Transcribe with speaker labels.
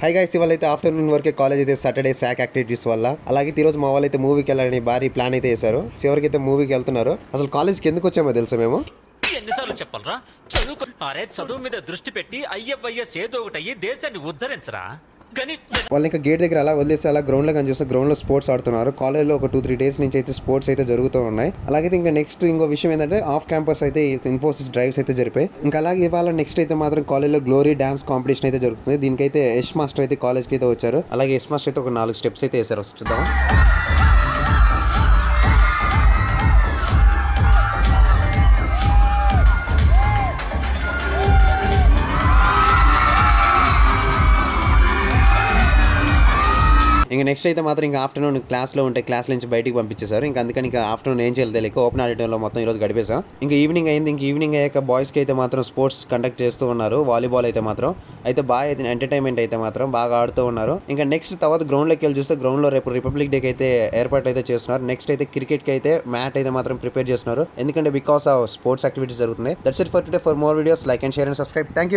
Speaker 1: Hi guys, ఇవాళ అయితే afternoon వరకే కాలేజ్ అయితే సాటర్డే సాక్ యాక్టివిటీస్ వల్ల. అలాగే ఈ రోజు మా వాళ్ళు అయితే మూవీకి వెళ్ళాలని భారీ ప్లాన్ అయితే చేశారు. చివరికి అయితే మూవీకి వెళ్తున్నారు. అసలు కాలేజ్కి ఎందుకు వచ్చామో తెలుసా మేము?
Speaker 2: ఎన్నిసార్లు చెప్పాలరా? చదువు మీద దృష్టి పెట్టి అయ్యవయ్యస్ ఏదో ఒకటి అయ్యి దేశాన్ని ఉద్ధరించరా.
Speaker 1: వాళ్ళు ఇంకా గేట్ దగ్గర అలా వదిలేసి అలా గ్రౌండ్ లో కనిపిస్తే గ్రౌండ్ లో స్పోర్ట్స్ ఆడుతున్నారు. కాలేజ్ లో ఒక 2-3 డేస్ నుంచి అయితే స్పోర్ట్స్ అయితే జరుగుతూ ఉన్నాయి. అలాగే ఇంకా నెక్స్ట్ ఇంకో విషయం ఏంటంటే ఆఫ్ క్యాంపస్ అయితే ఇన్ఫోసిస్ డ్రైవ్స్ అయితే జరిపాయి. ఇంకా అలాగే ఇవాళ నెక్స్ట్ అయితే మాత్రం కాలేజ్ లో గ్లోరీ డాన్స్ కాంపిటీషన్ అయితే జరుగుతుంది. దీనికైతే యష్ మాస్టర్ అయితే కాలేజ్ కి అయితే వచ్చారు. అలాగే యష్ మాస్టర్ అయితే ఒక 4 స్టెప్స్ అయితే వేసారు. చూద్దాం. ఇంకా నెక్స్ట్ అయితే మాత్రం ఇంకా ఆఫ్టర్నూన్ క్లాస్లో ఉంటే క్లాస్ నుంచి బయటికి పంపించేశారు. ఇంకా అందుకని ఇంకా ఆఫ్టర్నూన్ ఏం చేయాలి తెలియక ఓపెన్ ఆడిటోరియంలో మొత్తం ఈరోజు గడిపేసాం. ఇంకా ఈవినింగ్ అయింది. ఇంక ఈవినింగ్ అయ్యాక బాయ్స్కి అయితే మాత్రం స్పోర్ట్స్ కండక్ట్ చేస్తూ ఉన్నారు. వాలీబాల్ అయితే మాత్రం బాగా అయితే ఎంటర్టైన్మెంట్ అయితే మాత్రం బాగా ఆడుతూ ఉన్నారు. ఇంకా నెక్స్ట్ తర్వాత గ్రౌండ్లోకి వెళ్ళి చూస్తే గ్రౌండ్లో రేపు రిపబ్లిక్ డేకి అయితే ఏర్పాట్లు అయితే చేస్తున్నారు. నెక్స్ట్ అయితే క్రికెట్కి అయితే మ్యాట్ అయితే మాత్రం ప్రిపేర్ చేస్తున్నారు. ఎందుకంటే బికాస్ ఆఫ్ స్పోర్ట్స్ యాక్టివిటీస్ జరుగుతుంది. That's it for today. For more videos like and share and subscribe. Thank you.